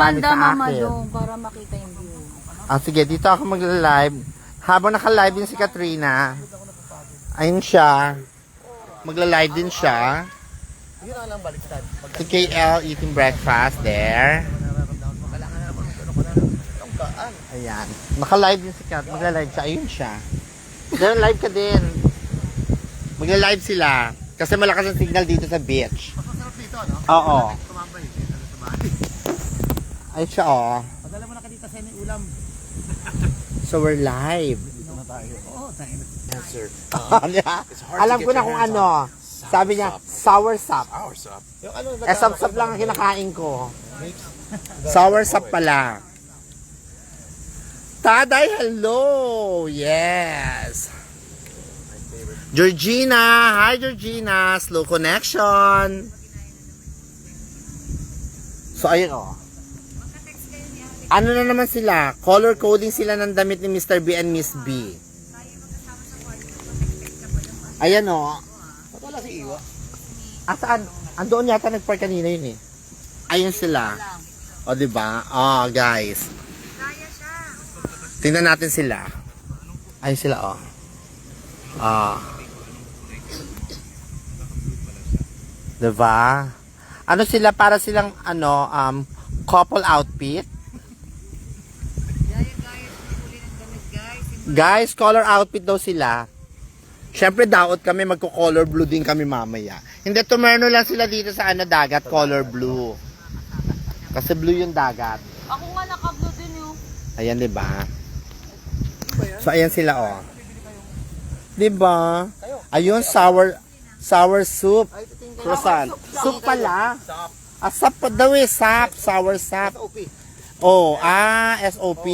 marami banda, sa Mama akin. Dong, para makita yung view. Sige, dito ako mag-live. Habang naka-live din si Katrina, ayun siya. Magla-live din siya. Si KL eating breakfast there. Ayan. Naka-live din si Kat. Magla-live siya. Ayun siya. Then live ka din. Magla-live sila. Kasi malakas ang signal dito sa beach. Oo. Ayun siya, oh. Padala mo na ka dito sa aming ulam. So we're live. Dito na tayo. Oo, tayo. Answer. Alam ko na kung ano. Sabi niya, sour sap. Sour sap. Yung ano, Sap-sap lang ang kinakain ko. Sour sap pala. Taday, hello! Yes! Georgina! Hi, Georgina! Slow connection! So, ayun o. Ano na naman sila? Color coding sila ng damit ni Mr. B and Miss B. Ayan o. wala si Iwa. Saan? Andoon yata nagpark kanina yun eh. Ayun sila. O, diba? Oh, guys. Tingnan natin sila. Ayun sila, oh. Diba? Ano sila? Para silang, couple outfit. Guys, color outfit daw sila. Siyempre, daot kami, magko-color blue din kami mamaya. Hindi, tumerno lang sila dito sa dagat, color blue. Kasi blue yung dagat. Ako nga naka-blue din yun. Ayan, diba? So, ayan sila, oh. Diba? Ayun, sour soup. Croissant. Soup pala. Sap pa daw eh, sap. Sour sap. Oh, SOP.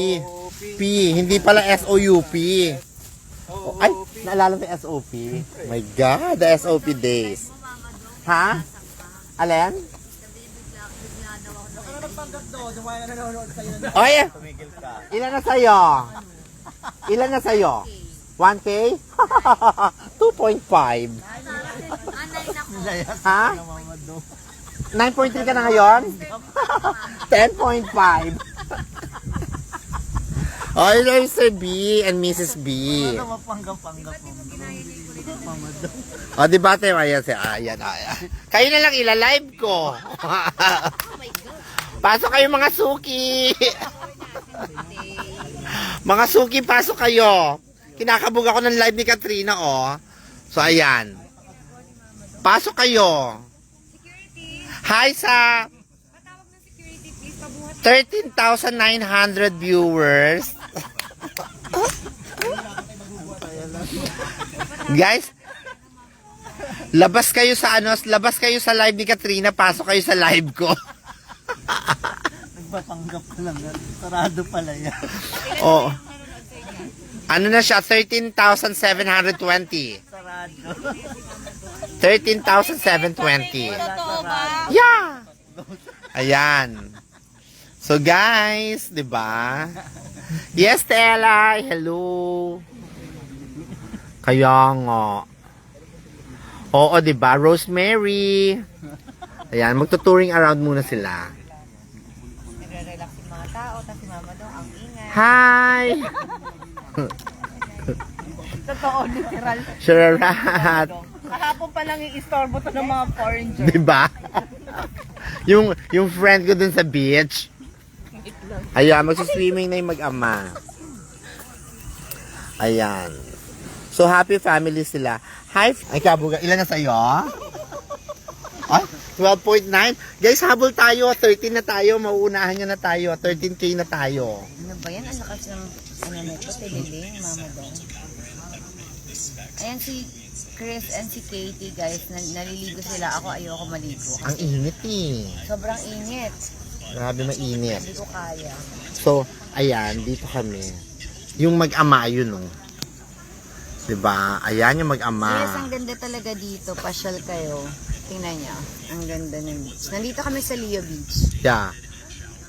P. Hindi pala SOUP. Ay, naalala mo yung SOP? My God, the SOP days. Ha? Alin? Oy, ilan na sa'yo? Ilan na sa'yo? 1K? 2.5. Ha? 9.3 ka na ngayon? 10.5. Oy, Mr. B and Mrs. B. Ano mapanggap-panggap mo? O, di ba tayo? Ayan. Kayo na lang ila-live ko. Pasok kayo mga suki. Mga suki, pasok kayo. Kinakabog ako ng live ni Katrina, oh. So, ayan. Pasok kayo. Hi sa 13,900 viewers. Guys, labas kayo sa live ni Katrina, pasok kayo sa live ko. Nagpapanggap ka lang. Sarado pala yan. Oh. Ano na siya? 13,720. Sarado. 13,720. Totoo ba? Yeah. Ayan. So guys, 'di ba? Yes, Stella. Hello. Kaya nga. Oo, 'di ba? Rosemary. Ayan, magtuturing around muna sila. Nagre-relax yung mga tao, tapos si Mama Dong ang ingay. Hi. Totoo, literal. Shararat. Kahapon pa lang i-istorbo to ng mga foreigner. 'Di ba? yung friend ko dun sa beach. Ayan, magsiswimming na yung mag-ama. Ayan. So, happy family sila. Hi, ay kabuga. Ilan na sa'yo? Ay, 12.9. Guys, habol tayo. 13 na tayo. Mauunahan nyo na tayo. 13K na tayo. Ano ba yan? Ang lakas ng nito, tililing, Mama Dong. Ayan si Chris and si Katie, guys. Naliligo sila. Ako ayoko maligo. Ang init eh. Sobrang init. Grabe mainit. Hindi ko kaya. So, ayan, dito kami. Yung mag-ama, yun oh. Diba? Ayan yung mag-ama. Yes, ang ganda talaga dito. Pasyal kayo. Tingnan niya. Ang ganda ng beach. Nandito kami sa Leo Beach. Yeah.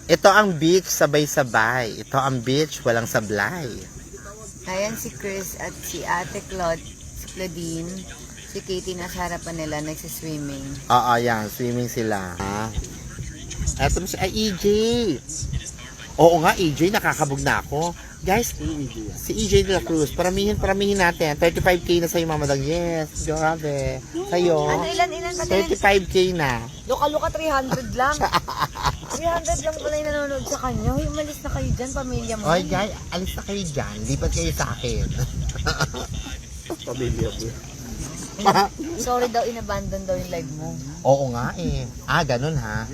Ito ang beach, sabay-sabay. Ito ang beach, walang sablay. Ayan si Chris at si Ate Claude, si Claudine, si Katie nasa harapan nila, nagsiswimming. Oo, yan. Swimming sila. Eto na si EJ. Oo nga, EJ, nakakabog na ako. Guys, si EJ de la Cruz, paramihin natin. 35K na sa'yo, Mamadang. Yes, grabe. Sa'yo, Ano, ilan pa tayo? 35K na. Luka-luka 300 lang. 300 lang pala yung nanonood sa kanya. Hoy, umalis na kayo dyan, pamilya mo. Oy, guys, alis na kayo dyan. Lipat kayo sa akin. Pamilya mo. Sorry daw, inabandon daw yung live mo. Oo nga eh. Ganun ha.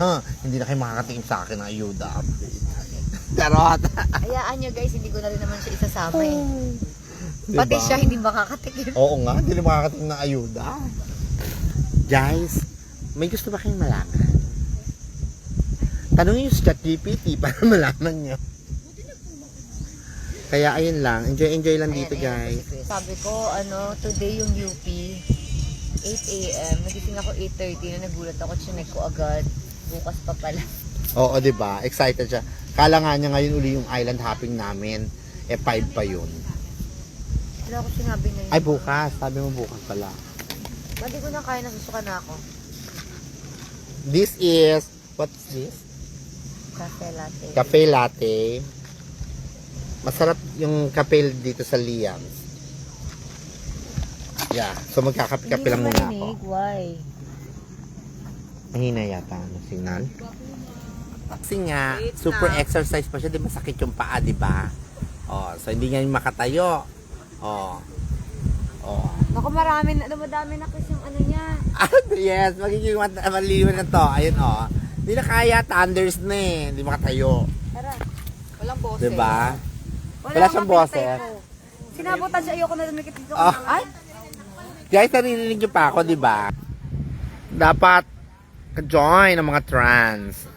Hindi na kayo makakatingin sa akin ng ayuda update. Charot. Hayaan nyo guys, hindi ko na rin naman siya isasama eh. Diba? Pati siya hindi makakatikim. Oo nga, hindi na makakatingin ng ayuda. Guys, may gusto ba kayong malaman? Tanungin nyo sa ChatGPT para malaman nyo. Kaya ayun lang, enjoy lang dito guys. Sabi ko, today yung UP, 8 AM, nagising ako 8:30 na nagulat ako, chinek ko agad. Bukas pa pala. Oo, 'di ba? Excited siya. Kala nga niya ngayon uli yung island hopping namin. 5 pa yun. Wala ko sinabi na yun. Ay, bukas. Sabi mo bukas pala. Hindi ko na kaya, nasusuka na ako. This is, what's this? Cafe latte. Cafe latte. Masarap yung kape dito sa Liam's. Yeah. So magkakape-kape lang muna ako. Why? Mahina yata ang signal. Kasi nga, super exercise pa siya. Di masakit yung paa, di ba? So hindi nga yung makatayo. Naku, marami na kasi yung ano niya. Yes, magiging maliwan na to. Ayun, Hindi na kaya, thunders na eh. Hindi makatayo. Tara. Walang boses. Di ba? Wala siyang boses. Sinabutan siya, ayoko na lumikit dito. Oh. Ay! Guys, naririnig niyo pa ako, di ba? Dapat ka-join ng mga trans.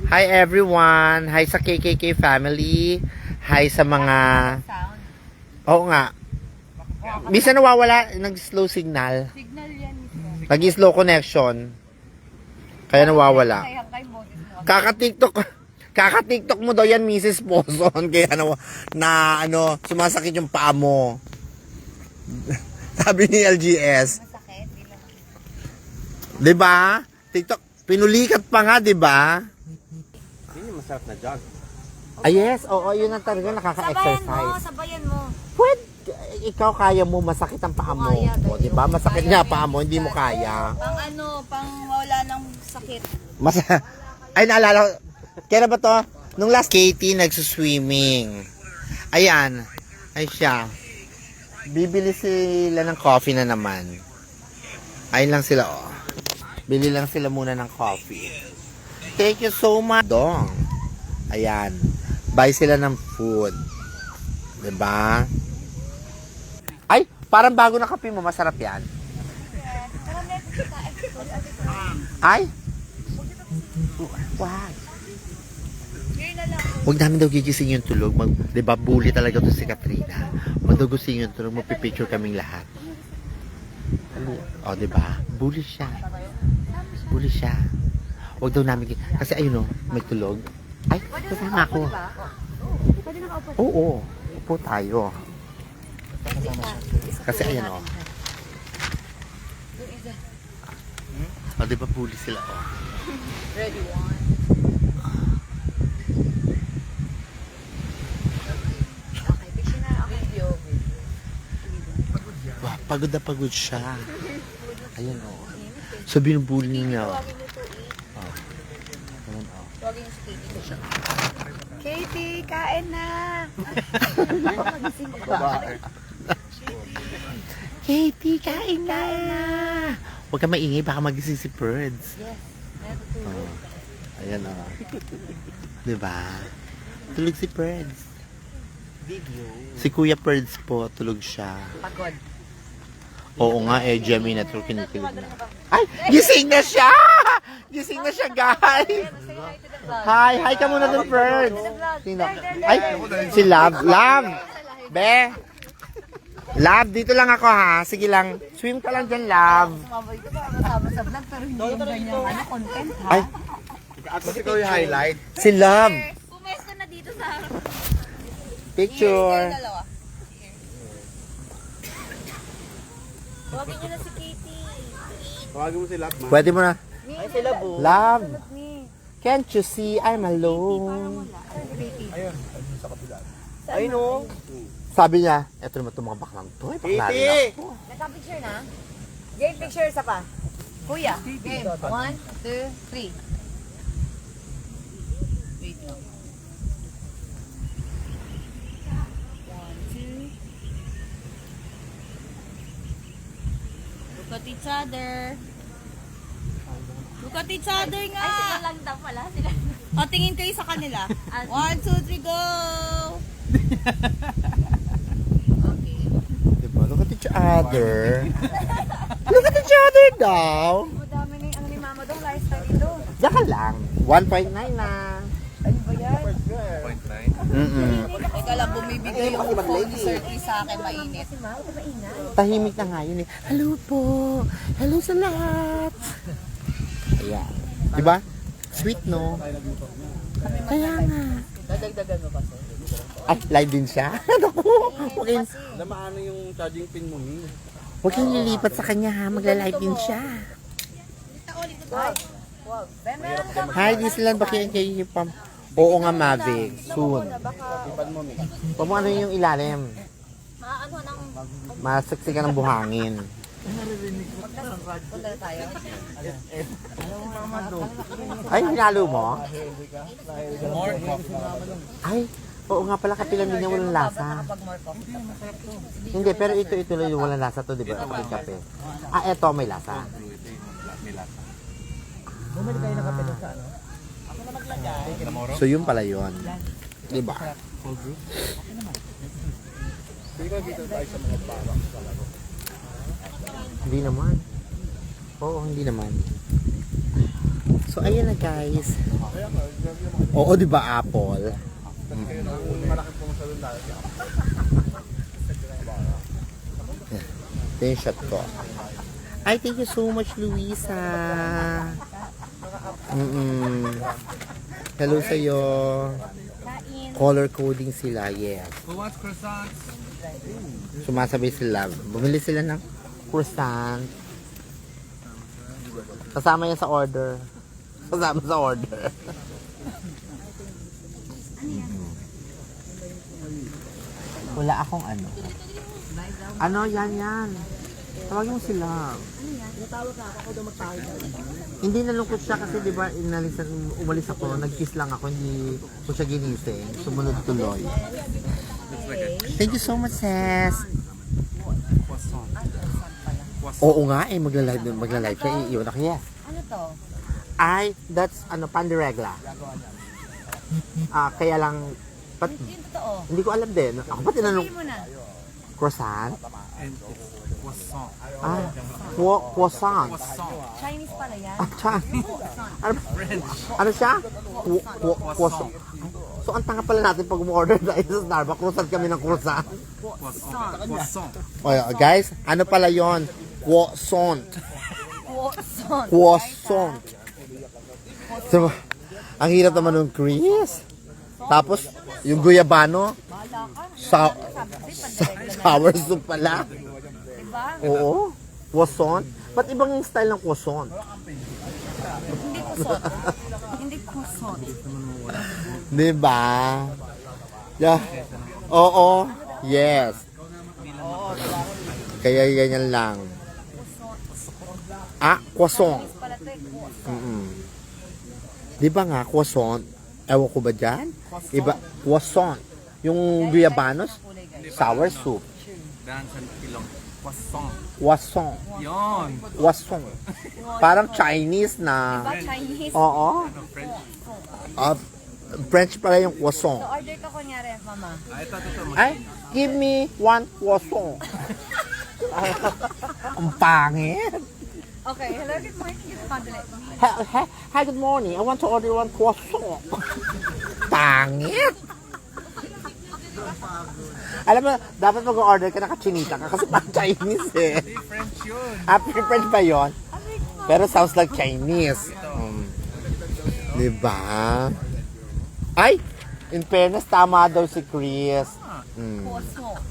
Hi everyone! Hi sa KKK family. Hi sa mga... Oo nga. Bisa nawawala, nag-slow signal. Signal yan. Nag-slow connection. Kaya nawawala. Kaka-TikTok mo daw yan, Mrs. Poson. Kaya sumasakit yung paa mo. Sabi ni LGS. Masakit. Diba? TikTok, pinulikat pa nga, diba? Yun yung masarap na jog. Yes, oo, yun ang talaga nakaka-exercise. Sabayan mo. Pwede, ikaw kaya mo, masakit ang paa mo. Kaya, O, diba? Masakit nga paa mo, hindi mo kaya. Pang wala ng sakit. Ay, naalala ko, kaya ba to? Nung last Katie nagsuswimming. Ayan, ay siya. Bibili sila ng coffee na naman. Ayun lang sila, Bili lang sila muna ng coffee. Thank you so much. Dong. Ayan. Buy sila ng food. Diba? Ay, parang bago na kape mo. Masarap yan. Ay? Wow. Huwag namin daw gigising yung tulog. Diba, bully talaga to si Katrina. Huwag daw gising yung tulog. Magpipicture kaming lahat. Diba? Bully siya. Bully siya. Huwag daw namin kasi ayun may tulog. Ay, kasama ako. Pwede nakaupo. Oo. Upo tayo. Kasi ayun diba bully sila Ready, one. Okay, picture na ako. Video. Wow, pagod na pagod siya. Ayun So binubully niya. Tawagin niyo si Katie. Katie, kain na! Katie, kain na! Huwag ka maingay, baka magising si Birds. Yes, Ayan Diba? Tulog si Birds. Si Kuya Birds po, tulog siya. Pagod. Oo nga, Jamie na tulog, kinikilig na. Ay, gising na siya! Gising na siya, guys! Hi ka muna dun, Birds. Sino? Ay, si Love. Love! Be! Love, dito lang ako ha. Sige lang. Swim ka lang dyan, Love. Mabay ko ba kasama sa vlog pero hindi yung ganyan content ha? Ay, At mas ikaw yung highlight. si Love. Pumesto na dito sa Picture. Tawagin niyo na si Katie. Tawagin mo sila, ma. Pwede mo na. Ay, sila po. Love, can't you see I'm alone? Ay, no. Sabi niya, eto naman itong mga baklang to. Bakla rin ako. Nagka-picture na? Game picture isa pa. Kuya, game. 1, 2, 3. Wait lang. 1, 2. Look at each other. Look at each other nga. Ay, sila lang daw pala. Sila. O, tingin kayo sa kanila. 1, 2, 3, go! Okay. Diba? Look at each other. Look at each other daw. Madami na yung ano ni Mama daw, lifestyle ito. Diyan ka lang. 1.9 na. Ano ba yan? 0.9. Ikaw lang bumibigay yung phone circle sa akin, mainit. Si Mama, mainit. Tahimik na nga yun eh. Hello po. Hello sa lahat. Ayan. Diba? Sweet, no? Kaya nga. Dadagdagan mo kasi. Ay, live din siya. Huwag kayong, Lamaan yung charging pin mo, Mi. huwag kayong lilipat sa kanya ha. Magla-live din siya. Wow. Meron ka Hi, Disneyland. Bakit kayo pam? Oo nga, Mavic. Soon. Huwag mo ano yung ilalim. Maano ng... Masaksikan ng buhangin. punta na tayo. Ay, hinalo mo? Ay, oo nga pala, kapilan din yung walang lasa. Kapag more coffee ka pa. Hindi, pero ito lang yung walang lasa to, di ba? May kape. Ah, eto may lasa. So yun pala yun. Di ba? Hindi naman. Oo, hindi naman. So ayan na guys. Oo, di ba Apple? Ito yung shot ko. Ay, thank you so much, Luisa. Hello sa'yo. Color coding sila, yes. Who wants croissants? Sumasabay sila. Bumili sila ng croissant. Kasama yan sa order. Kasama sa order. Wala akong ano. Ano, yan. Tawagin mo sila. Hindi nalungkot siya kasi di ba umalis ako, nag-kiss lang ako, hindi ko siya ginising. Sumunod tuloy. Thank you so much, sis. Oo nga eh, magla-live siya. Iiwan ako, yes. Ano to? Ay, that's pandiregla. Kaya lang, Hindi yung totoo. hindi ko alam din. Ako ba tinanong? Sabihin mo na. Croissant? Croissant. Croissant. Chinese pala yan. Ano, ano siya? Croissant. So, ang tanga pala natin pag umorder tayo sa Starbucks, croissant kami ng croissant. Croissant. Guys, ano pala yon? Croissant. Croissant. Croissant. So, ang hirap naman ng Chris. Tapos, yung guyabano, sour soup pala. Diba? Oo. Croissant. Ba't ibang yung style ng croissant? Hindi kusot. Hindi kusot. Diba? Yeah. Oo. Yes. Kaya ganyan lang. Croissant. Pala to eh. Diba nga, croissant? Ewan ko ba dyan? Iba, croissant. Yung guyabanos, sour soup. Dance and pilong. Croissant. Croissant. Yon. Croissant. Parang Chinese na. Diba Chinese? Oo. French pala yung So, croissant. order ka kunyari, mama. Ito. Ay, give me one croissant. Ang pangit. Okay, hello, good morning. Good morning. Hi, good morning. I want to order one croissant. Pangit. Alam mo, dapat mag-order ka naka-chinita ka kasi parang Chinese eh. Hindi, French yun. French ba yun? Pero sounds like Chinese. Diba? Ay, in fairness, tama daw si Chris. Croissant.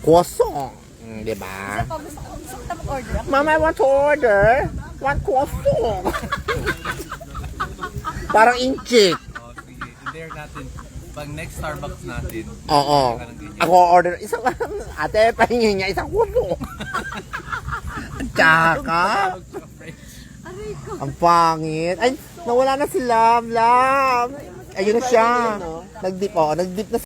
Croissant. Diba? Gusto ko mag-order. Mama, I want to order. One croissant. Parang inchik. Oh, sige. I-dare natin. Pag next Starbucks natin, Oo. ka ng ganyan. Ako order isang ate, pahingin niya isang kuso. Tsaka, ang pangit. Ay, nawala na si Lam. Ayun na siya. Nag-dip na